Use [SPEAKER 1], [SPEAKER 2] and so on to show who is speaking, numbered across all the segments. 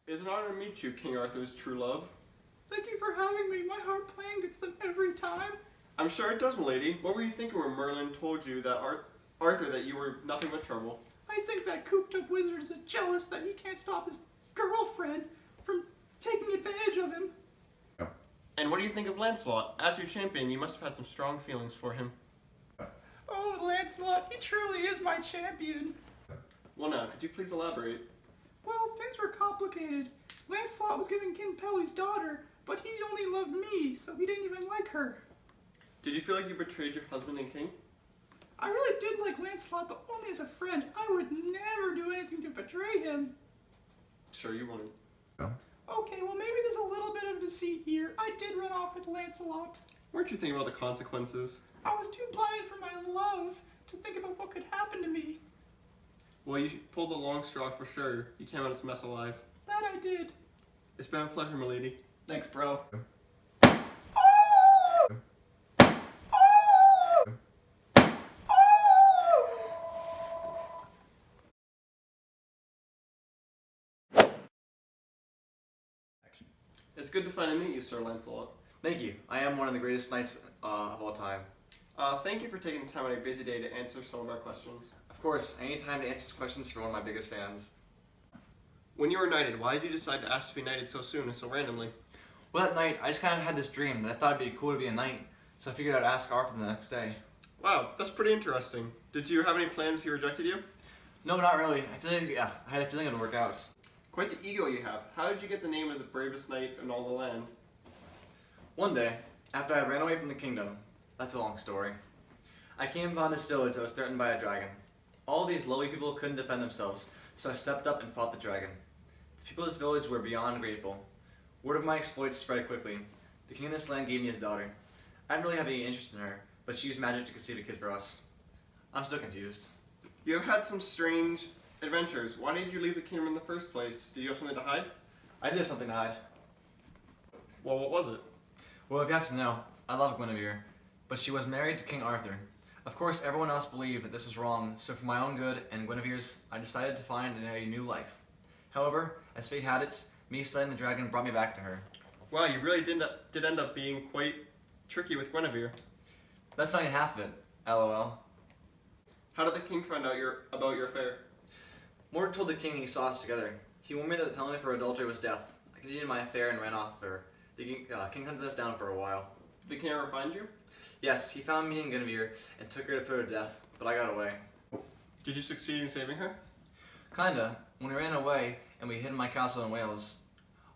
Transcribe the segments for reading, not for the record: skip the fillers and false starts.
[SPEAKER 1] It is an honor to meet you, King Arthur's true love.
[SPEAKER 2] Thank you for having me. My heart playing gets them every time.
[SPEAKER 1] I'm sure it does, milady. What were you thinking when Merlin told you that Arthur that you were nothing but trouble?
[SPEAKER 2] I think that cooped-up wizard is jealous that he can't stop his girlfriend from taking advantage of him.
[SPEAKER 1] And what do you think of Lancelot? As your champion, you must have had some strong feelings for him.
[SPEAKER 2] Oh, Lancelot, he truly is my champion.
[SPEAKER 1] Well now, could you please elaborate?
[SPEAKER 2] Well, things were complicated. Lancelot was giving King Pelle's daughter, but he only loved me, so he didn't even like her.
[SPEAKER 1] Did you feel like you betrayed your husband and king?
[SPEAKER 2] I really did like Lancelot, but only as a friend. I would never do anything to betray him.
[SPEAKER 1] Sure you wouldn't.
[SPEAKER 2] Okay, well maybe there's a little bit of deceit here. I did run off with Lancelot.
[SPEAKER 1] Weren't you thinking about the consequences?
[SPEAKER 2] I was too blinded for my love to think about what could happen to me.
[SPEAKER 1] Well, you pulled the long straw for sure. You came out of this mess alive.
[SPEAKER 2] That I did.
[SPEAKER 1] It's been a pleasure, milady.
[SPEAKER 3] Thanks, bro.
[SPEAKER 1] It's good to finally meet you, Sir Lancelot.
[SPEAKER 3] Thank you. I am one of the greatest knights of all time.
[SPEAKER 1] Thank you for taking the time on a busy day to answer some of our questions.
[SPEAKER 3] Of course, any time to answer questions for one of my biggest fans.
[SPEAKER 1] When you were knighted, why did you decide to ask to be knighted so soon and so randomly?
[SPEAKER 3] Well, that night, I just kind of had this dream that I thought it'd be cool to be a knight, so I figured I'd ask Arthur the next day.
[SPEAKER 1] Wow, that's pretty interesting. Did you have any plans if he rejected you?
[SPEAKER 3] No, not really. I had a feeling it'd work out.
[SPEAKER 1] Quite the ego you have. How did you get the name of the bravest knight in all the land?
[SPEAKER 3] One day, after I ran away from the kingdom, that's a long story, I came upon this village that was threatened by a dragon. All these lowly people couldn't defend themselves, so I stepped up and fought the dragon. The people of this village were beyond grateful. Word of my exploits spread quickly. The king of this land gave me his daughter. I didn't really have any interest in her, but she used magic to conceive a kid for us. I'm still confused.
[SPEAKER 1] You have had some strange adventures. Why did you leave the kingdom in the first place? Did you have something to hide?
[SPEAKER 3] I did have something to hide.
[SPEAKER 1] Well, what was it?
[SPEAKER 3] Well, if you have to know, I love Guinevere, but she was married to King Arthur. Of course, everyone else believed that this was wrong, so for my own good and Guinevere's, I decided to find a new life. However, as fate had it, me slaying the dragon brought me back to her.
[SPEAKER 1] Wow, you really did end up being quite tricky with Guinevere.
[SPEAKER 3] That's not even half of it, LOL.
[SPEAKER 1] How did the king find out about your affair?
[SPEAKER 3] Mordred told the king he saw us together. He warned me that the penalty for adultery was death. I continued my affair and ran off with her. The king hunted us down for a while.
[SPEAKER 1] Did the king ever find you?
[SPEAKER 3] Yes, he found me and Guinevere and took her to put her to death, but I got away.
[SPEAKER 1] Did you succeed in saving her?
[SPEAKER 3] Kinda. When we ran away and we hid in my castle in Wales,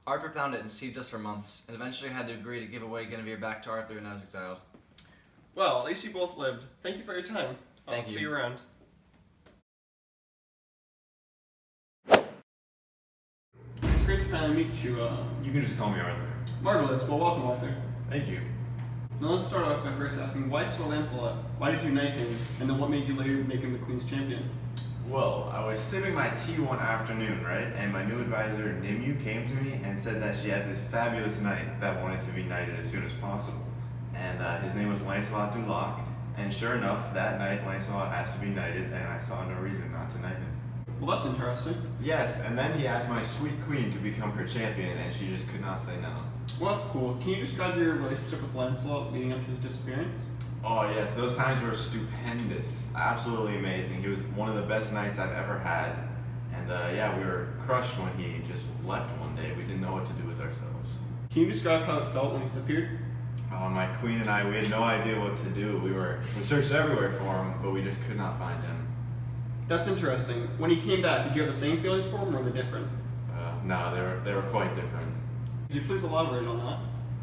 [SPEAKER 3] Arthur found it and sieged us for months, and eventually had to agree to give away Guinevere back to Arthur and I was exiled.
[SPEAKER 1] Well, at least you both lived. Thank you for your time. I'll
[SPEAKER 3] Thank you.
[SPEAKER 1] see you around. It's great to finally meet you.
[SPEAKER 4] You can just call me Arthur.
[SPEAKER 1] Marvelous. Well, welcome, Arthur.
[SPEAKER 4] Thank you.
[SPEAKER 1] Now let's start off by first asking, why Sir Lancelot? Why did you knight him? And then what made you later make him the Queen's champion?
[SPEAKER 4] Well, I was sipping my tea one afternoon, right? And my new advisor, Nimue, came to me and said that she had this fabulous knight that wanted to be knighted as soon as possible. And his name was Lancelot du Lac. And sure enough, that night Lancelot asked to be knighted, and I saw no reason not to knight him.
[SPEAKER 1] Well, that's interesting.
[SPEAKER 4] Yes, and then he asked my sweet queen to become her champion, and she just could not say no.
[SPEAKER 1] Well, that's cool. Can you describe your relationship with Lancelot leading up to his disappearance?
[SPEAKER 4] Oh yes, those times were stupendous. Absolutely amazing. He was one of the best knights I've ever had. And yeah, we were crushed when he just left one day. We didn't know what to do with ourselves.
[SPEAKER 1] Can you describe how it felt when he disappeared?
[SPEAKER 4] Oh, my queen and I, we had no idea what to do. We searched everywhere for him, but we just could not find him.
[SPEAKER 1] That's interesting. When he came back, did you have the same feelings for him, or were they different?
[SPEAKER 4] No, they were quite different.
[SPEAKER 1] Could you please elaborate on that?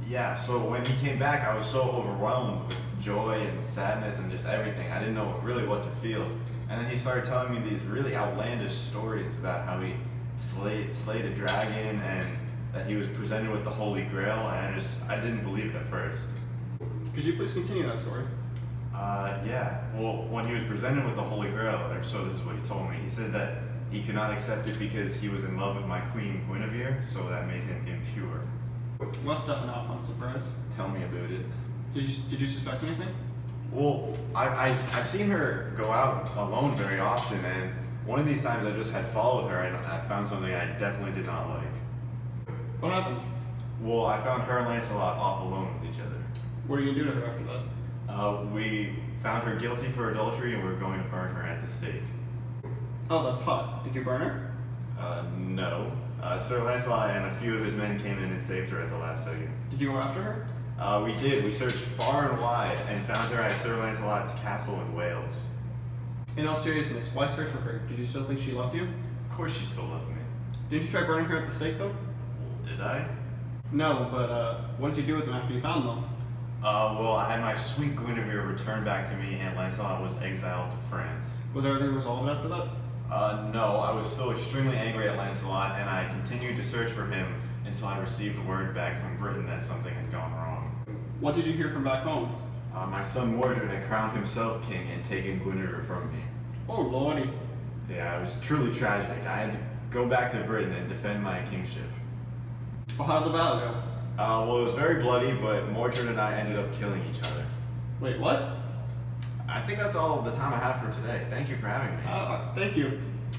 [SPEAKER 4] Yeah, so when he came back, I was so overwhelmed with joy and sadness and just everything. I didn't know really what to feel. And then he started telling me these really outlandish stories about how he slayed a dragon and that he was presented with the Holy Grail, and I didn't believe it at first.
[SPEAKER 1] Could you please continue that story?
[SPEAKER 4] Yeah. Well, when he was presented with the Holy Grail, or so this is what he told me, he said that he could not accept it because he was in love with my queen Guinevere, so that made him impure.
[SPEAKER 1] Well, that's definitely not a fun surprise.
[SPEAKER 4] Tell me about it.
[SPEAKER 1] Did you suspect anything?
[SPEAKER 4] Well, I've seen her go out alone very often, and one of these times I just had followed her and I found something I definitely did not like.
[SPEAKER 1] What happened?
[SPEAKER 4] Well, I found her and Lancelot off alone with each other.
[SPEAKER 1] What are you gonna do to her after that?
[SPEAKER 4] We found her guilty for adultery and we were going to burn her at the stake.
[SPEAKER 1] Oh, that's hot. Did you burn her?
[SPEAKER 4] No. Sir Lancelot and a few of his men came in and saved her at the last second.
[SPEAKER 1] Did you go after her?
[SPEAKER 4] We did. We searched far and wide and found her at Sir Lancelot's castle in Wales.
[SPEAKER 1] In all seriousness, why search for her? Did you still think she loved you?
[SPEAKER 4] Of course she still loved me.
[SPEAKER 1] Didn't you try burning her at the stake, though?
[SPEAKER 4] Did I?
[SPEAKER 1] No, but what did you do with them after you found them?
[SPEAKER 4] Well, I had my sweet Guinevere returned back to me and Lancelot was exiled to France.
[SPEAKER 1] Was everything resolved after that?
[SPEAKER 4] No, I was still extremely angry at Lancelot and I continued to search for him until I received word back from Britain that something had gone wrong.
[SPEAKER 1] What did you hear from back home?
[SPEAKER 4] My son Mordred had crowned himself king and taken Guinevere from me.
[SPEAKER 1] Oh, lordy.
[SPEAKER 4] Yeah, it was truly tragic. I had to go back to Britain and defend my kingship.
[SPEAKER 1] Well, how did the battle go?
[SPEAKER 4] Well, it was very bloody, but Mordred and I ended up killing each other.
[SPEAKER 1] Wait, what?
[SPEAKER 4] I think that's all the time I have for today. Thank you for having me.
[SPEAKER 1] Thank you.